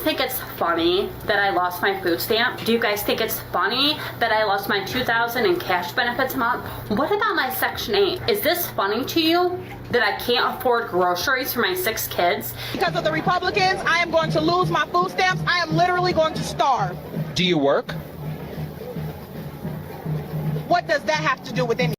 think it's funny that I lost my food stamp? Do you guys think it's funny that I lost my $2,000 in cash benefits a month? What about my Section 8? Is this funny to you that I can't afford groceries for my 6 kids? Because of the Republicans, I am going to lose my food stamps. I am literally going to starve. Do you work? What does that have to do with anything?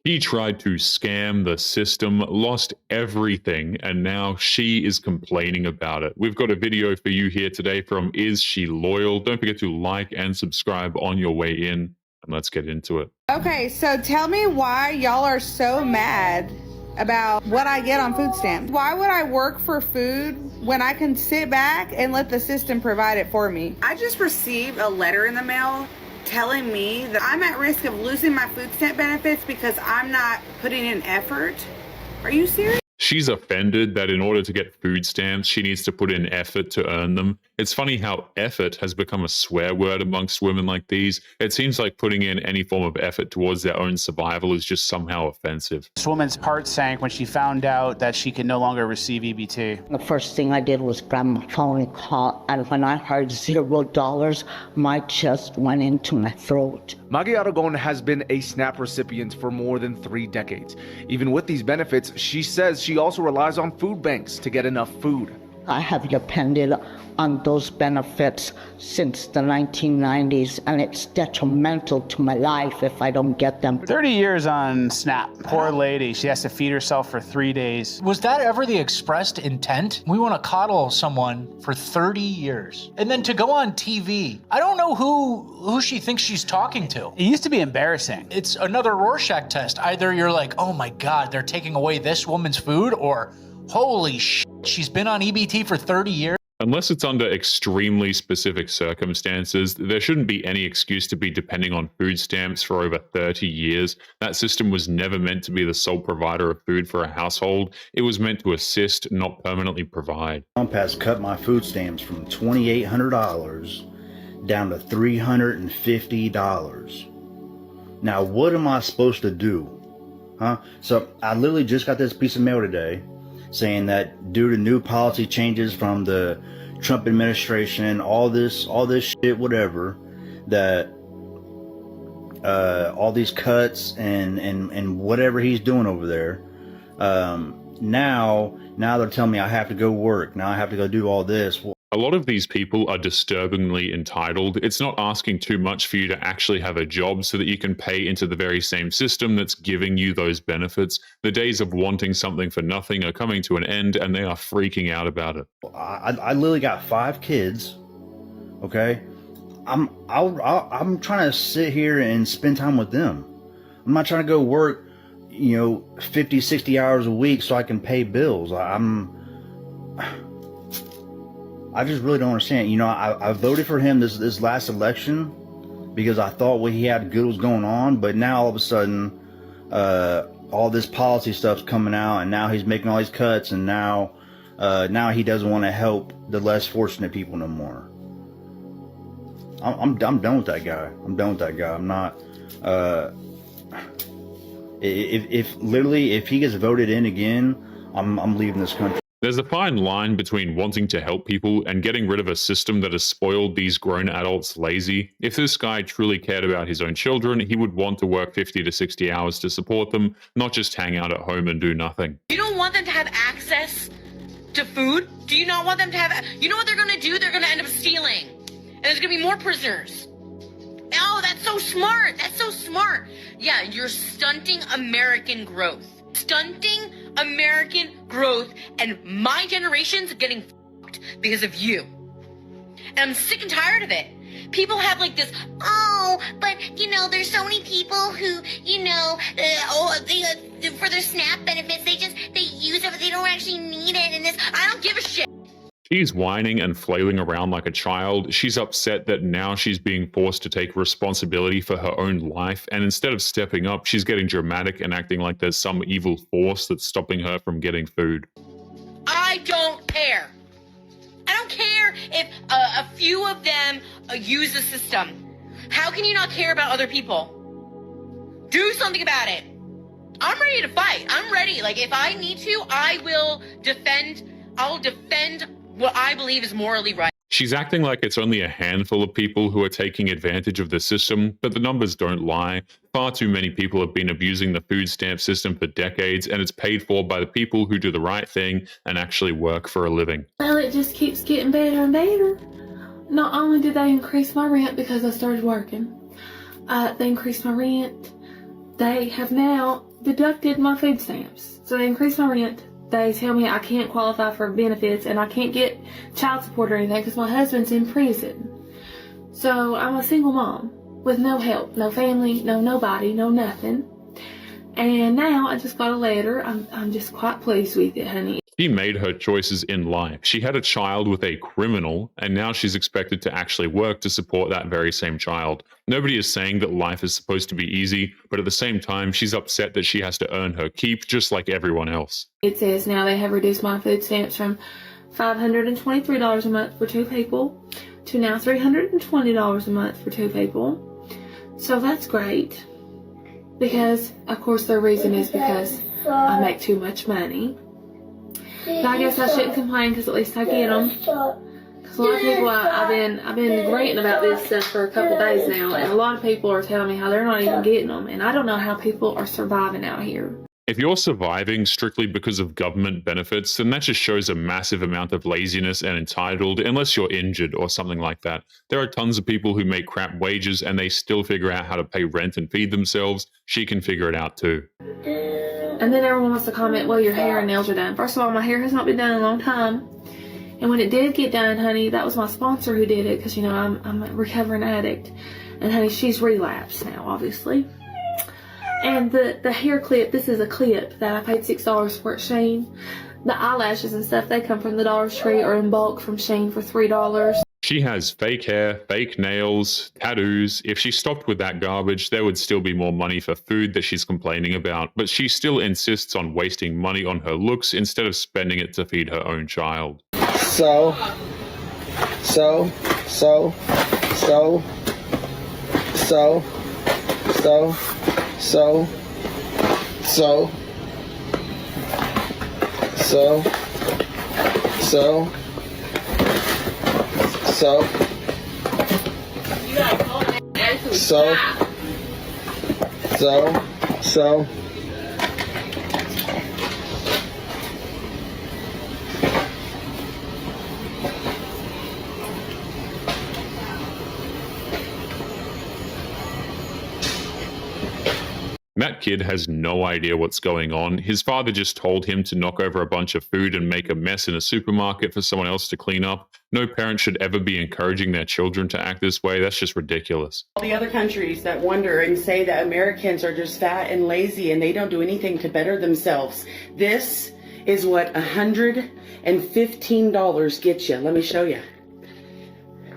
He tried to scam the system, lost everything, and now she is complaining about it. We've got a video for you here today from Is She Loyal? Don't forget to like and subscribe on your way in, and let's get into it. Okay, so tell me why y'all are so mad about what I get on food stamps. Why would I work for food when I can sit back and let the system provide it for me? I just received a letter in the mail telling me that I'm at risk of losing my food stamp benefits because I'm not putting in effort. Are you serious? She's offended that in order to get food stamps, she needs to put in effort to earn them. It's funny how effort has become a swear word amongst women like these. It seems like putting in any form of effort towards their own survival is just somehow offensive. This woman's heart sank when she found out that she could no longer receive EBT. The first thing I did was grab my phone and call, and when I heard $0, my chest went into my throat. Maggie Aragon has been a SNAP recipient for more than 3 decades. Even with these benefits, she says she also relies on food banks to get enough food. I have depended on those benefits since the 1990s, and it's detrimental to my life if I don't get them. 30 years on SNAP. Poor lady. She has to feed herself for 3 days. Was that ever the expressed intent? We want to coddle someone for 30 years. And then to go on TV. I don't know who she thinks she's talking to. It used to be embarrassing. It's another Rorschach test. Either you're like, oh my God, they're taking away this woman's food, or holy shit, she's been on EBT for 30 years. Unless it's under extremely specific circumstances, there shouldn't be any excuse to be depending on food stamps for over 30 years. That system was never meant to be the sole provider of food for a household. It was meant to assist, not permanently provide. Trump has cut my food stamps from $2,800 down to $350. Now, what am I supposed to do? So I literally just got this piece of mail today saying that due to new policy changes from the Trump administration, all this shit, whatever, that all these cuts and whatever he's doing over there, now they're telling me I have to go work. Now I have to go do all this. A lot of these people are disturbingly entitled. It's not asking too much for you to actually have a job so that you can pay into the very same system that's giving you those benefits. The days of wanting something for nothing are coming to an end, and they are freaking out about it. I literally got 5 kids. Okay, I'm trying to sit here and spend time with them. I'm not trying to go work, 50, 60 hours a week so I can pay bills. I just really don't understand. I voted for him this last election because I thought what he had good was going on, but now all of a sudden, all this policy stuff's coming out, and now he's making all these cuts, and now he doesn't want to help the less fortunate people no more. I'm done with that guy. I'm not. If he gets voted in again, I'm leaving this country. There's a fine line between wanting to help people and getting rid of a system that has spoiled these grown adults lazy. If this guy truly cared about his own children, he would want to work 50 to 60 hours to support them, not just hang out at home and do nothing. You don't want them to have access to food? Do you not want them to have... You know what they're going to do? They're going to end up stealing. And there's going to be more prisoners. Oh, that's so smart. That's so smart. Yeah, you're stunting American growth. Stunting American growth, and my generation's getting fucked because of you. And I'm sick and tired of it. People have like this, but there's so many people who, for their SNAP benefits, they use it, but they don't actually need it, and this, I don't give a shit. She's whining and flailing around like a child. She's upset that now she's being forced to take responsibility for her own life, and instead of stepping up, she's getting dramatic and acting like there's some evil force that's stopping her from getting food. I don't care. I don't care if a few of them use the system. How can you not care about other people? Do something about it. I'm ready to fight. I'm ready. Like, if I need to, I'll defend what I believe is morally right. She's acting like it's only a handful of people who are taking advantage of the system, but the numbers don't lie. Far too many people have been abusing the food stamp system for decades, and it's paid for by the people who do the right thing and actually work for a living. Well, it just keeps getting better and better. Not only did they increase my rent because I started working, they increased my rent. They have now deducted my food stamps. So they increased my rent. They tell me I can't qualify for benefits and I can't get child support or anything because my husband's in prison. So I'm a single mom with no help, no family, no nobody, no nothing. And now I just got a letter. I'm just quite pleased with it, honey. She made her choices in life. She had a child with a criminal, and now she's expected to actually work to support that very same child. Nobody is saying that life is supposed to be easy, but at the same time, she's upset that she has to earn her keep just like everyone else. It says now they have reduced my food stamps from $523 a month for 2 people to now $320 a month for 2 people. So that's great. Because, of course, their reason is because I make too much money. But I guess I shouldn't complain because at least I get them. Because a lot of people, I've been ranting about this stuff for a couple days now, and a lot of people are telling me how they're not even getting them, and I don't know how people are surviving out here. If you're surviving strictly because of government benefits, then that just shows a massive amount of laziness and entitled, unless you're injured or something like that. There are tons of people who make crap wages and they still figure out how to pay rent and feed themselves. She can figure it out too. And then everyone wants to comment, well, your hair and nails are done. First of all, my hair has not been done in a long time. And when it did get done, honey, that was my sponsor who did it because, you know, I'm a recovering addict. And, honey, she's relapsed now, obviously. And the hair clip, this is a clip that I paid $6 for at Shein. The eyelashes and stuff, they come from the Dollar Tree or in bulk from Shein for $3. She has fake hair, fake nails, tattoos. If she stopped with that garbage, there would still be more money for food that she's complaining about. But she still insists on wasting money on her looks instead of spending it to feed her own child. So. That kid has no idea what's going on. His father just told him to knock over a bunch of food and make a mess in a supermarket for someone else to clean up. No parent should ever be encouraging their children to act this way. That's just ridiculous. All the other countries that wonder and say that Americans are just fat and lazy and they don't do anything to better themselves. This is what $115 gets you. Let me show you.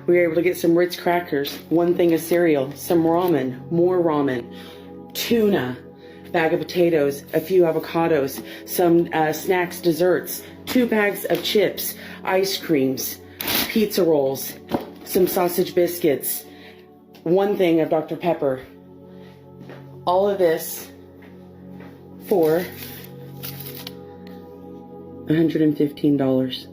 We were able to get some Ritz crackers, 1 thing of cereal, some ramen, more ramen, tuna, bag of potatoes, a few avocados, some snacks, desserts, 2 bags of chips, ice creams, pizza rolls, some sausage biscuits, 1 thing of Dr. Pepper. All of this for $115.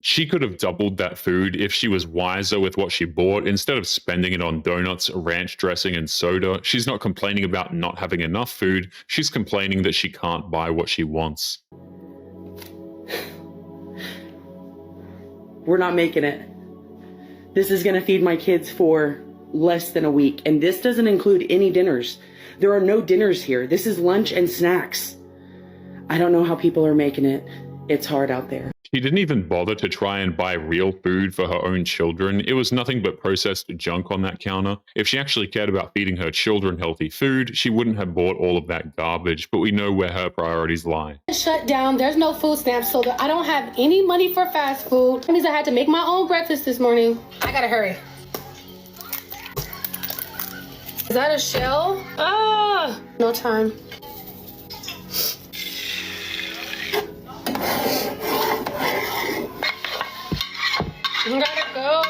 She could have doubled that food if she was wiser with what she bought. Instead of spending it on donuts, ranch dressing, and soda, she's not complaining about not having enough food. She's complaining that she can't buy what she wants. We're not making it. This is going to feed my kids for less than a week. And this doesn't include any dinners. There are no dinners here. This is lunch and snacks. I don't know how people are making it. It's hard out there. She didn't even bother to try and buy real food for her own children. It was nothing but processed junk on that counter. If she actually cared about feeding her children healthy food, she wouldn't have bought all of that garbage, but we know where her priorities lie. Shut down. There's no food stamps, so I don't have any money for fast food. That means I had to make my own breakfast this morning. I gotta hurry. Is that a shell? Ah, no time. I gotta go.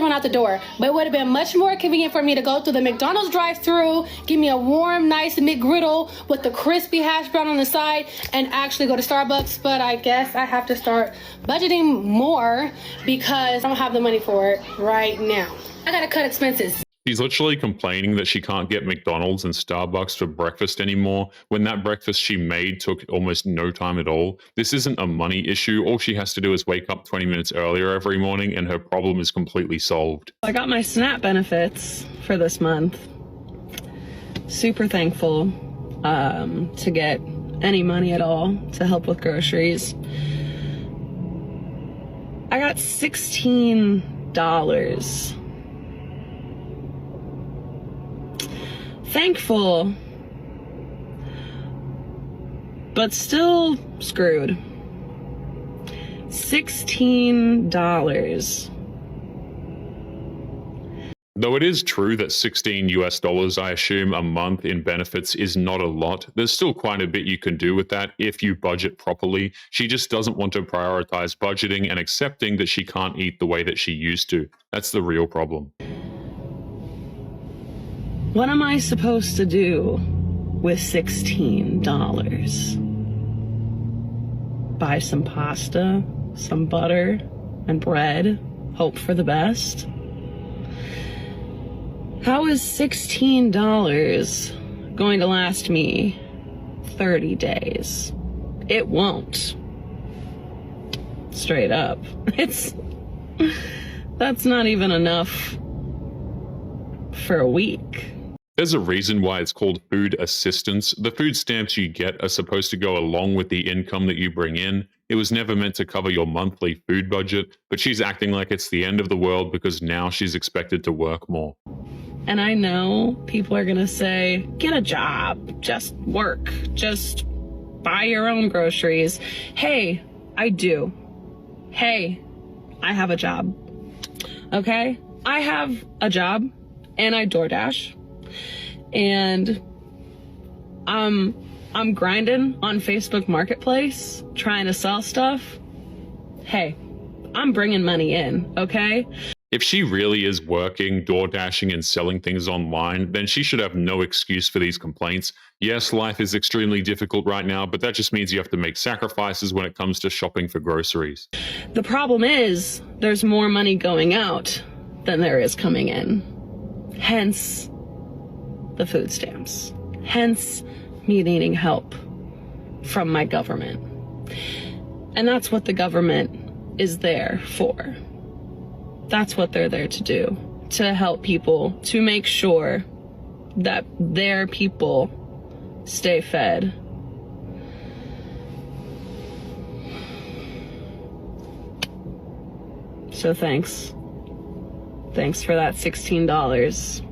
run out the door. But it would have been much more convenient for me to go through the McDonald's drive-thru, give me a warm, nice McGriddle with the crispy hash brown on the side, and actually go to Starbucks. But I guess I have to start budgeting more because I don't have the money for it right now. I gotta cut expenses. She's literally complaining that she can't get McDonald's and Starbucks for breakfast anymore when that breakfast she made took almost no time at all. This isn't a money issue. All she has to do is wake up 20 minutes earlier every morning and her problem is completely solved. I got my SNAP benefits for this month. Super thankful to get any money at all to help with groceries. I got $16. Thankful, but still screwed. $16. Though it is true that $16 I assume, a month in benefits is not a lot, there's still quite a bit you can do with that if you budget properly. She just doesn't want to prioritize budgeting and accepting that she can't eat the way that she used to. That's the real problem. What am I supposed to do with $16? Buy some pasta, some butter, and bread, hope for the best? How is $16 going to last me 30 days? It won't. Straight up. That's not even enough for a week. There's a reason why it's called food assistance. The food stamps you get are supposed to go along with the income that you bring in. It was never meant to cover your monthly food budget, but she's acting like it's the end of the world because now she's expected to work more. And I know people are gonna say, get a job, just work, just buy your own groceries. Hey, I do. Hey, I have a job. Okay? I have a job and I DoorDash. And I'm grinding on Facebook Marketplace, trying to sell stuff. Hey, I'm bringing money in, okay? If she really is working, door dashing, and selling things online, then she should have no excuse for these complaints. Yes, life is extremely difficult right now, but that just means you have to make sacrifices when it comes to shopping for groceries. The problem is there's more money going out than there is coming in. Hence the food stamps. Hence me needing help from my government. And that's what the government is there for. That's what they're there to do, to help people, to make sure that their people stay fed. So thanks. Thanks for that $16.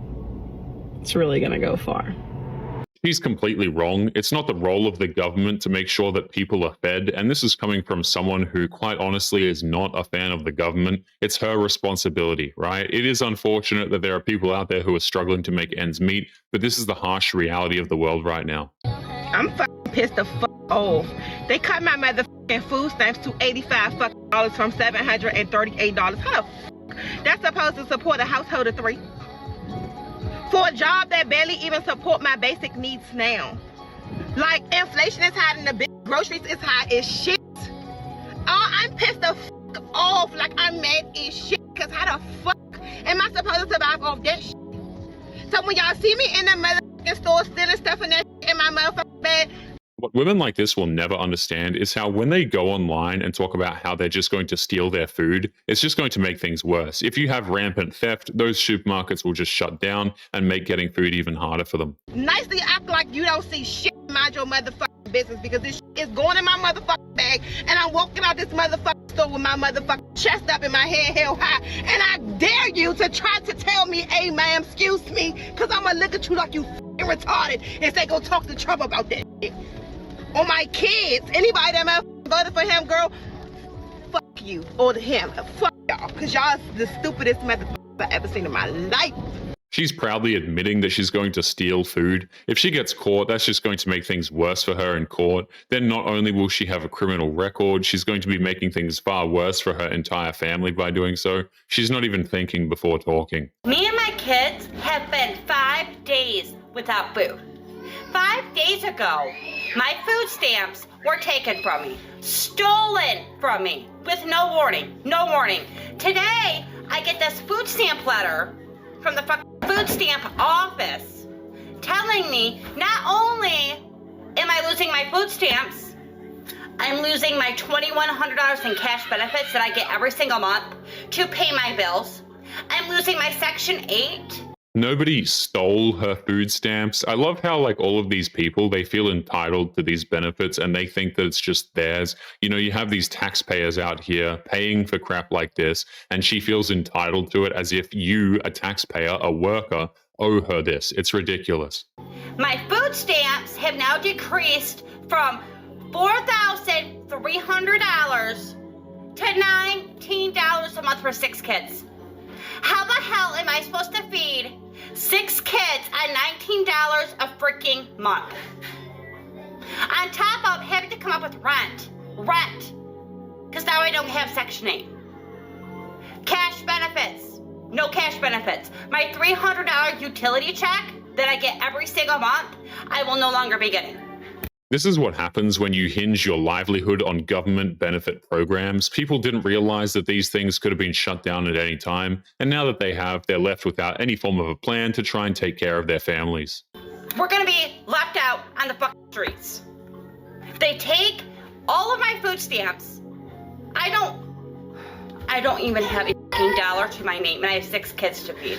It's really gonna go far. She's completely wrong. It's not the role of the government to make sure that people are fed, and this is coming from someone who quite honestly is not a fan of the government. It's her responsibility, right? It is unfortunate that there are people out there who are struggling to make ends meet, but this is the harsh reality of the world right now. I'm fucking pissed the fuck off. They cut my motherfucking food stamps to $85 from $738. How the fuck? That's supposed to support a household of 3? For a job that barely even support my basic needs now. Like, inflation is high and the big groceries is high as shit. Oh, I'm pissed the fuck off. Like, I'm mad as shit. Cause how the fuck am I supposed to survive off that shit? So when y'all see me in the motherfucking store stealing stuff and that shit in my motherfucking bed. What women like this will never understand is how when they go online and talk about how they're just going to steal their food, it's just going to make things worse. If you have rampant theft, those supermarkets will just shut down and make getting food even harder for them. Nicely act like you don't see shit. Mind your motherfucking business because this shit is going in my motherfucking bag and I'm walking out this motherfucking store with my motherfucking chest up and my head held high and I dare you to try to tell me, hey ma'am, excuse me, because I'm gonna look at you like you f***ing retarded and say go talk to Trump about that shit. On my kids, anybody that motherfucking voted for him, girl, fuck you or him. Fuck y'all, because y'all the stupidest motherfuckers I've ever seen in my life. She's proudly admitting that she's going to steal food. If she gets caught, that's just going to make things worse for her in court. Then not only will she have a criminal record, she's going to be making things far worse for her entire family by doing so. She's not even thinking before talking. Me and my kids have been 5 days without food. 5 days ago, my food stamps were taken from me, stolen from me, with no warning, no warning. Today, I get this food stamp letter from the food stamp office telling me not only am I losing my food stamps, I'm losing my $2,100 in cash benefits that I get every single month to pay my bills. I'm losing my Section 8. Nobody stole her food stamps. I love how, like, all of these people, they feel entitled to these benefits and they think that it's just theirs. You know, you have these taxpayers out here paying for crap like this, and she feels entitled to it as if you, a taxpayer, a worker, owe her this. It's ridiculous. My food stamps have now decreased from $4,300 to $19 a month for 6 kids. How the hell am I supposed to feed 6 kids at $19 a freaking month? On top of having to come up with rent, because now I don't have Section 8. Cash benefits, no cash benefits. My $300 utility check that I get every single month, I will no longer be getting. This is what happens when you hinge your livelihood on government benefit programs. People didn't realize that these things could have been shut down at any time, and now that they have, they're left without any form of a plan to try and take care of their families. We're gonna be left out on the fucking streets. They take all of my food stamps. I don't even have a $15 to my name, and I have 6 kids to feed.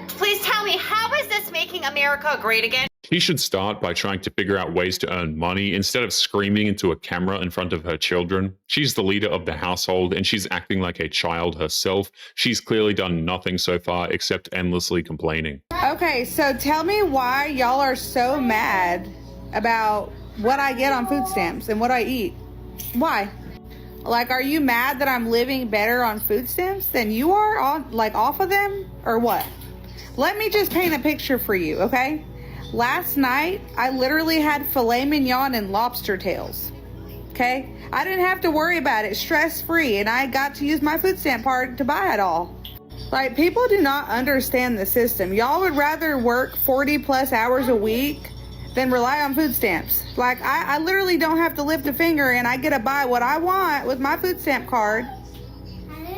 Please tell me, how is this making America great again? She should start by trying to figure out ways to earn money instead of screaming into a camera in front of her children. She's the leader of the household and she's acting like a child herself. She's clearly done nothing so far except endlessly complaining. Okay, so tell me why y'all are so mad about what I get on food stamps and what I eat. Why? Like, are you mad that I'm living better on food stamps than you are on, like, off of them, or what? Let me just paint a picture for you, okay? Last night, I literally had filet mignon and lobster tails, okay? I didn't have to worry about it, stress-free, and I got to use my food stamp card to buy it all. Like, people do not understand the system. Y'all would rather work 40 plus hours a week than rely on food stamps. Like, I literally don't have to lift a finger and I get to buy what I want with my food stamp card,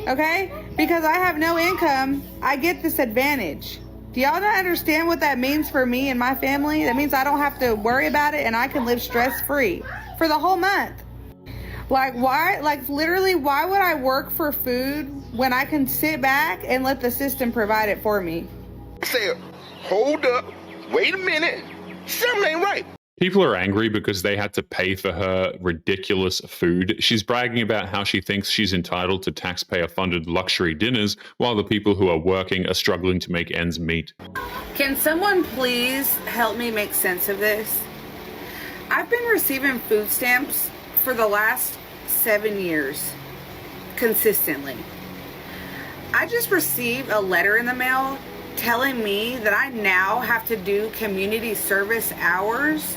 okay? Because I have no income, I get this advantage. Do y'all not understand what that means for me and my family? That means I don't have to worry about it and I can live stress-free for the whole month. Like, why, like, literally, why would I work for food when I can sit back and let the system provide it for me? Say, hold up, wait a minute, something ain't right. People are angry because they had to pay for her ridiculous food. She's bragging about how she thinks she's entitled to taxpayer-funded luxury dinners, while the people who are working are struggling to make ends meet. Can someone please help me make sense of this? I've been receiving food stamps for the last 7 years, consistently. I just received a letter in the mail telling me that I now have to do community service hours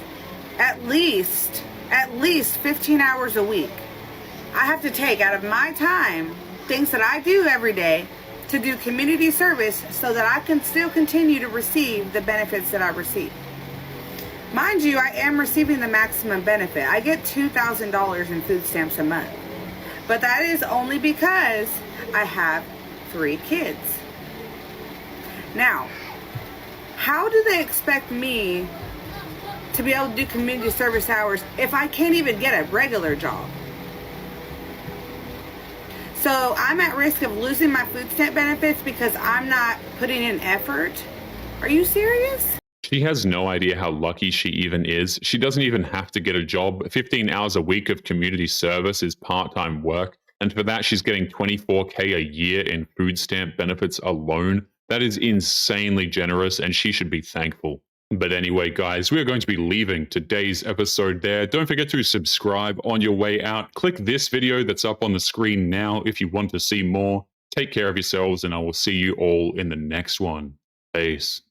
at least 15 hours a week. I have to take out of my time things that I do every day to do community service so that I can still continue to receive the benefits that I receive. Mind you, I am receiving the maximum benefit. I get $2,000 in food stamps a month, but that is only because I have 3 kids. Now, how do they expect me to be able to do community service hours if I can't even get a regular job? So I'm at risk of losing my food stamp benefits because I'm not putting in effort? Are you serious? She has no idea how lucky she even is. She doesn't even have to get a job. 15 hours a week of community service is part-time work, and for that she's getting $24K a year in food stamp benefits alone. That is insanely generous, and she should be thankful. But anyway, guys, we're going to be leaving today's episode there. Don't forget to subscribe on your way out. Click this video that's up on the screen now if you want to see more. Take care of yourselves, and I will see you all in the next one. Peace.